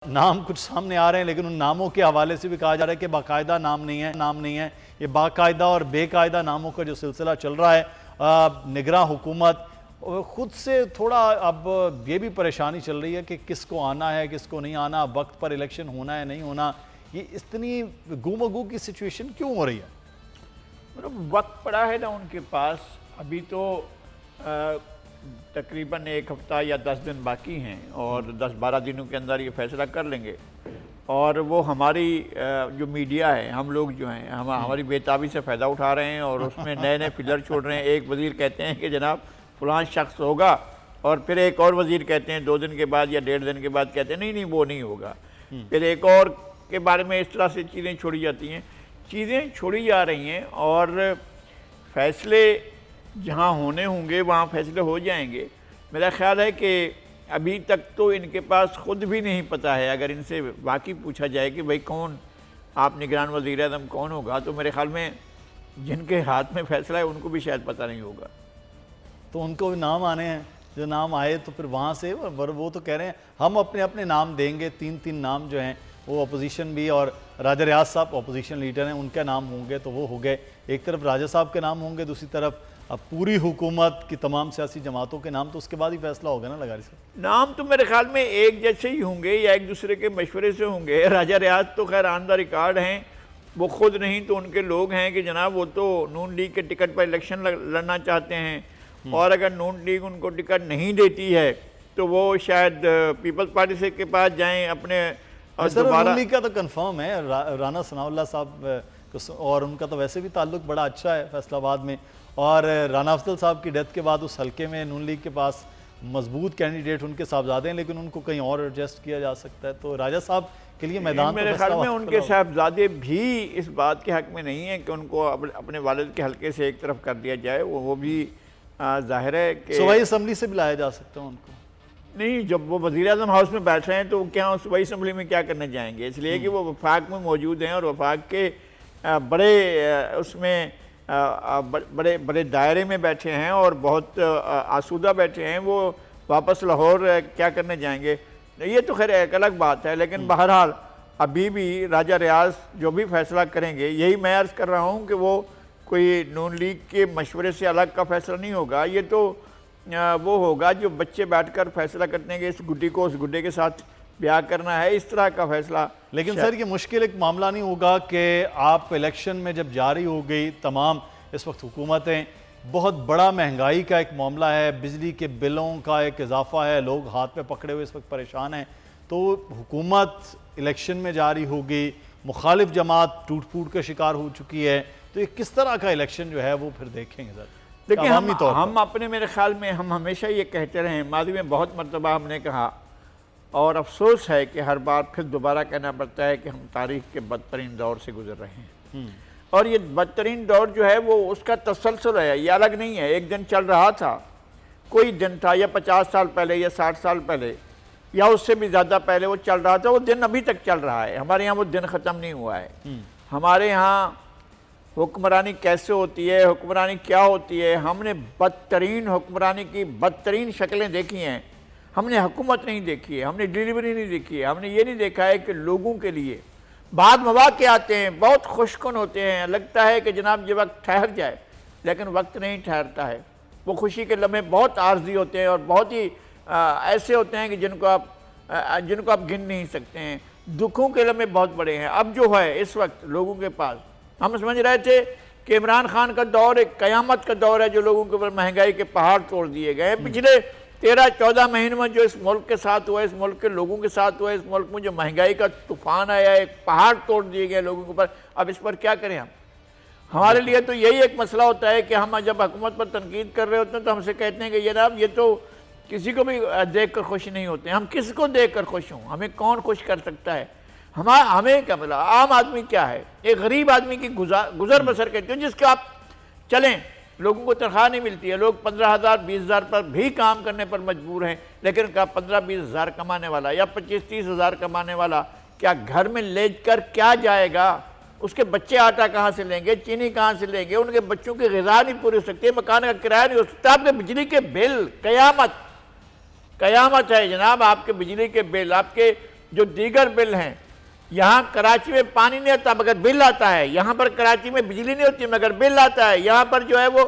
نام کچھ سامنے آ رہے ہیں لیکن ان ناموں کے حوالے سے بھی کہا جا رہا ہے کہ باقاعدہ نام نہیں ہے یہ باقاعدہ اور بے قاعدہ ناموں کا جو سلسلہ چل رہا ہے نگراں حکومت خود سے تھوڑا اب یہ بھی پریشانی چل رہی ہے کہ کس کو آنا ہے کس کو نہیں آنا، وقت پر الیکشن ہونا ہے نہیں ہونا، یہ اتنی گو کی سچویشن کیوں ہو رہی ہے؟ مطلب وقت پڑا ہے نا ان کے پاس، ابھی تو تقریباً 1 ہفتہ یا 10 دن باقی ہیں اور 10-12 دنوں کے اندر یہ فیصلہ کر لیں گے، اور وہ ہماری جو میڈیا ہے، ہم لوگ جو ہیں ہماری بےتابی سے فائدہ اٹھا رہے ہیں اور اس میں نئے فلر چھوڑ رہے ہیں۔ ایک وزیر کہتے ہیں کہ جناب فلاں شخص ہوگا، اور پھر ایک اور وزیر کہتے ہیں 2 دن کے بعد یا 1.5 دن کے بعد کہتے ہیں نہیں وہ نہیں ہوگا، پھر ایک اور کے بارے میں اس طرح سے چیزیں چھوڑی جاتی ہیں، چیزیں چھوڑی جا رہی ہیں، اور فیصلے جہاں ہونے ہوں گے وہاں فیصلے ہو جائیں گے۔ میرا خیال ہے کہ ابھی تک تو ان کے پاس خود بھی نہیں پتہ ہے، اگر ان سے واقعی پوچھا جائے کہ بھئی کون آپ نگران وزیر اعظم کون ہوگا، تو میرے خیال میں جن کے ہاتھ میں فیصلہ ہے ان کو بھی شاید پتہ نہیں ہوگا۔ تو ان کو بھی نام آنے ہیں، جو نام آئے تو پھر وہاں سے وہ تو کہہ رہے ہیں ہم اپنے نام دیں گے، 3 نام جو ہیں وہ اپوزیشن بھی، اور راجہ ریاض صاحب اپوزیشن لیڈر ہیں، ان کے نام ہوں گے تو وہ ہو گئے، ایک طرف راجہ صاحب کے نام ہوں گے، دوسری طرف اب پوری حکومت کی تمام سیاسی جماعتوں کے نام، تو اس کے بعد ہی فیصلہ ہوگا نا لگاری صاحب؟ نام تو میرے خیال میں ایک جیسے ہی ہوں گے یا ایک دوسرے کے مشورے سے ہوں گے۔ راجہ ریاض تو خیر آن دا ریکارڈ ہیں، وہ خود نہیں تو ان کے لوگ ہیں کہ جناب وہ تو نون لیگ کے ٹکٹ پر الیکشن لڑنا چاہتے ہیں، اور اگر نون لیگ ان کو ٹکٹ نہیں دیتی ہے تو وہ شاید پیپلز پارٹی سے کے پاس جائیں اپنے دوبارہ۔ نون لیگ کا تو کنفرم ہے، رانا ثناء اللہ صاحب اور ان کا تو ویسے بھی تعلق بڑا اچھا ہے فیصل آباد میں، اور رانا افضل صاحب کی ڈیتھ کے بعد اس حلقے میں نون لیگ کے پاس مضبوط کینڈیڈیٹ ان کے صاحبزادے ہیں، لیکن ان کو کہیں اور ایڈجسٹ کیا جا سکتا ہے، تو راجہ صاحب کے لیے میدان میرے خیال میں ان کے صاحبزادے بھی اس بات کے حق میں نہیں ہیں کہ ان کو اپنے والد کے حلقے سے ایک طرف کر دیا جائے، وہ بھی ظاہر ہے کہ صوبائی اسمبلی سے بھی لایا جا سکتا ہے ان کو۔ نہیں، جب وہ وزیر اعظم ہاؤس میں بیٹھ رہے ہیں تو کیا صوبائی اسمبلی میں کیا کرنے جائیں گے، اس لیے کہ وہ وفاق میں موجود ہیں اور وفاق کے بڑے اس میں بڑے دائرے میں بیٹھے ہیں اور بہت آسودہ بیٹھے ہیں، وہ واپس لاہور کیا کرنے جائیں گے، یہ تو خیر ایک الگ بات ہے۔ لیکن بہرحال ابھی بھی راجہ ریاض جو بھی فیصلہ کریں گے، یہی میں عرض کر رہا ہوں کہ وہ کوئی نون لیگ کے مشورے سے الگ کا فیصلہ نہیں ہوگا، یہ تو وہ ہوگا جو بچے بیٹھ کر فیصلہ کرتے ہیں کہ اس گڈی کو اس گڈے کے ساتھ بیاہ کرنا ہے، اس طرح کا فیصلہ۔ لیکن سر یہ مشکل ایک معاملہ نہیں ہوگا کہ آپ الیکشن میں جب جاری ہو گئی تمام اس وقت حکومتیں، بہت بڑا مہنگائی کا ایک معاملہ ہے، بجلی کے بلوں کا ایک اضافہ ہے، لوگ ہاتھ پہ پکڑے ہوئے اس وقت پریشان ہیں، تو حکومت الیکشن میں جاری ہوگی، مخالف جماعت ٹوٹ پھوٹ کا شکار ہو چکی ہے، تو یہ کس طرح کا الیکشن جو ہے وہ پھر دیکھیں گے سر؟ دیکھیں ہم اپنے میرے خیال میں ہم ہمیشہ یہ کہتے رہے ہیں، ماضی میں بہت مرتبہ ہم نے کہا، اور افسوس ہے کہ ہر بار پھر دوبارہ کہنا پڑتا ہے کہ ہم تاریخ کے بدترین دور سے گزر رہے ہیں، اور یہ بدترین دور جو ہے وہ اس کا تسلسل ہے، یہ الگ نہیں ہے، ایک دن چل رہا تھا، کوئی دن تھا یا 50 سال پہلے یا 60 سال پہلے یا اس سے بھی زیادہ پہلے وہ چل رہا تھا، وہ دن ابھی تک چل رہا ہے، ہمارے یہاں وہ دن ختم نہیں ہوا ہے۔ ہمارے یہاں حکمرانی کیسے ہوتی ہے، حکمرانی کیا ہوتی ہے، ہم نے بدترین حکمرانی کی بدترین شکلیں دیکھی ہیں، ہم نے حکومت نہیں دیکھی ہے، ہم نے ڈیلیوری نہیں دیکھی ہے، ہم نے یہ نہیں دیکھا ہے کہ لوگوں کے لیے بعد مواقع آتے ہیں، بہت خوش کن ہوتے ہیں، لگتا ہے کہ جناب یہ وقت ٹھہر جائے، لیکن وقت نہیں ٹھہرتا ہے، وہ خوشی کے لمحے بہت عارضی ہوتے ہیں اور بہت ہی ایسے ہوتے ہیں کہ جن کو آپ گن نہیں سکتے ہیں، دکھوں کے لمحے بہت بڑے ہیں۔ اب جو ہے اس وقت لوگوں کے پاس، ہم سمجھ رہے تھے کہ عمران خان کا دور ایک قیامت کا دور ہے، جو لوگوں کے اوپر مہنگائی کے پہاڑ توڑ دیے گئے ہیں، پچھلے 13-14 مہینوں میں جو اس ملک کے ساتھ ہوا ہے، اس ملک کے لوگوں کے ساتھ ہوا ہے، اس ملک میں جو مہنگائی کا طوفان آیا ہے، ایک پہاڑ توڑ دیے گئے لوگوں کے اوپر، اب اس پر کیا کریں ہمارے لیے تو یہی ایک مسئلہ ہوتا ہے کہ ہم جب حکومت پر تنقید کر رہے ہوتے ہیں تو ہم سے کہتے ہیں کہ جناب یہ تو کسی کو بھی دیکھ کر خوش نہیں ہوتے ہیں، ہم کس کو دیکھ کر خوش ہوں، ہمیں کون خوش کر سکتا ہے، ہمیں کیا ملا، عام آدمی کیا ہے، ایک غریب آدمی کی گزر بسر کہتے ہیں، جس کے آپ چلیں، لوگوں کو تنخواہ نہیں ملتی ہے، لوگ 15,000 20,000 پر بھی کام کرنے پر مجبور ہیں، لیکن کیا 15-20 ہزار کمانے والا یا 25-30 ہزار کمانے والا کیا گھر میں لے کر کیا جائے گا، اس کے بچے آٹا کہاں سے لیں گے، چینی کہاں سے لیں گے، ان کے بچوں کی غذا نہیں پوری ہو سکتی، مکان کا کرایہ نہیں ہو سکتا، آپ کے بجلی کے بل، قیامت ہے جناب، آپ کے بجلی کے بل، آپ کے جو دیگر بل ہیں، یہاں کراچی میں پانی نہیں ہوتا مگر بل آتا ہے، یہاں پر کراچی میں بجلی نہیں ہوتی مگر بل آتا ہے، یہاں پر جو ہے وہ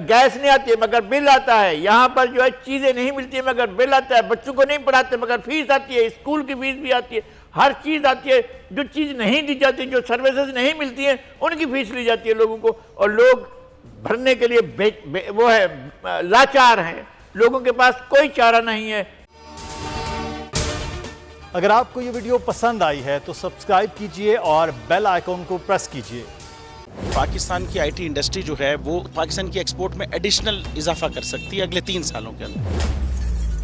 گیس نہیں آتی ہے مگر بل آتا ہے، یہاں پر جو ہے چیزیں نہیں ملتی مگر بل آتا ہے، بچوں کو نہیں پڑھاتے مگر فیس آتی ہے، اسکول کی فیس بھی آتی ہے، ہر چیز آتی ہے، جو چیز نہیں دی جاتی، جو سروسز نہیں ملتی ہیں ان کی فیس لی جاتی ہے لوگوں کو، اور لوگ بھرنے کے لیے وہ ہے لاچار ہیں، لوگوں کے پاس کوئی چارہ نہیں ہے۔ اگر آپ کو یہ ویڈیو پسند آئی ہے تو سبسکرائب کیجئے اور بیل آئیکن کو پریس کیجئے۔ پاکستان کی آئی ٹی انڈسٹری جو ہے وہ پاکستان کی ایکسپورٹ میں ایڈیشنل اضافہ کر سکتی ہے اگلے 3 سالوں کے اندر،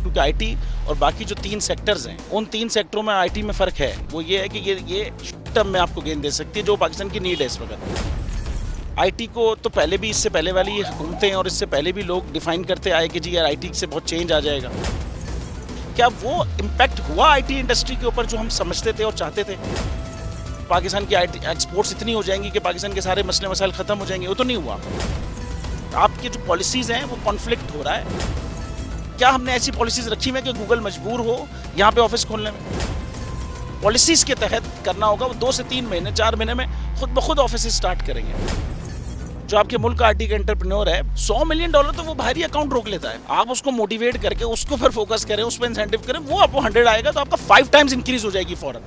کیونکہ آئی ٹی اور باقی جو 3 سیکٹرز ہیں ان 3 سیکٹروں میں آئی ٹی میں فرق ہے، وہ یہ ہے کہ یہ شارٹ ٹرم میں آپ کو گین دے سکتی ہے جو پاکستان کی نیڈ ہے اس وقت۔ آئی ٹی کو تو پہلے بھی، اس سے پہلے والی حکومتیں اور اس سے پہلے بھی لوگ ڈیفائن کرتے آئے کہ جی یار آئی ٹی سے بہت چینج آ جائے گا۔ کیا وہ امپیکٹ ہوا آئی ٹی انڈسٹری کے اوپر جو ہم سمجھتے تھے اور چاہتے تھے؟ پاکستان کی آئی ٹی ایکسپورٹس اتنی ہو جائیں گی کہ پاکستان کے سارے مسئلے مسائل ختم ہو جائیں گے؟ وہ تو نہیں ہوا۔ آپ کی جو پالیسیز ہیں وہ کانفلکٹ ہو رہا ہے۔ کیا ہم نے ایسی پالیسیز رکھی ہوئی ہیں کہ گوگل مجبور ہو یہاں پہ آفس کھولنے میں؟ پالیسیز کے تحت کرنا ہوگا، وہ 2 سے 3 مہینے 4 مہینے میں خود بخود آفسز سٹارٹ کریں گے۔ جو آپ کے ملک کا آئی ٹی کا انٹرپرینور ہے $100 ملین تو وہ باہری اکاؤنٹ روک لیتا ہے، آپ اس کو موٹیویٹ کر کے اس کو پھر فوکس کریں، اس پہ انسینٹیو کریں، وہ آپ کو 100 آئے گا تو آپ کا 5 ٹائمز انکریز ہو جائے گی فوراً۔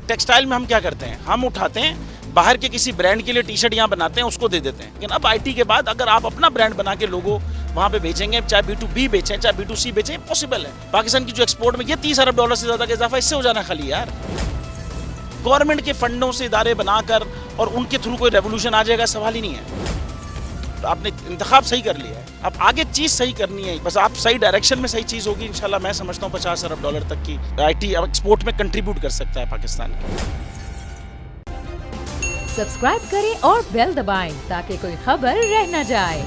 ٹیکسٹائل میں ہم کیا کرتے ہیں، ہم اٹھاتے ہیں باہر کے کسی برانڈ کے لیے ٹی شرٹ یہاں بناتے ہیں، اس کو دے دیتے ہیں، لیکن اب آئی ٹی کے بعد اگر آپ اپنا برانڈ بنا کے لوگوں وہاں پہ بیچیں گے، چاہے B2B بیچیں چاہے B2C بیچیں، پاسبل ہے۔ پاکستان کی جو ایکسپورٹ میں یہ $30 ارب سے زیادہ کا اضافہ اس سے ہو جانا خالی یار۔ گورنمنٹ کے فنڈوں سے ادارے بنا کر اور ان کے تھرو کوئی ریولوشن آ جائے گا، سوال ہی نہیں ہے۔ آپ نے انتخاب صحیح کر لیا ہے، اب آگے چیز صحیح کرنی ہے، بس آپ صحیح ڈائریکشن میں صحیح چیز ہوگی انشاءاللہ۔ میں سمجھتا ہوں $50 ارب تک کی آئی ٹی ایکسپورٹ میں کنٹریبیوٹ کر سکتا ہے پاکستان کی۔ سبسکرائب کریں اور بیل دبائیں تاکہ کوئی خبر رہ نہ جائے۔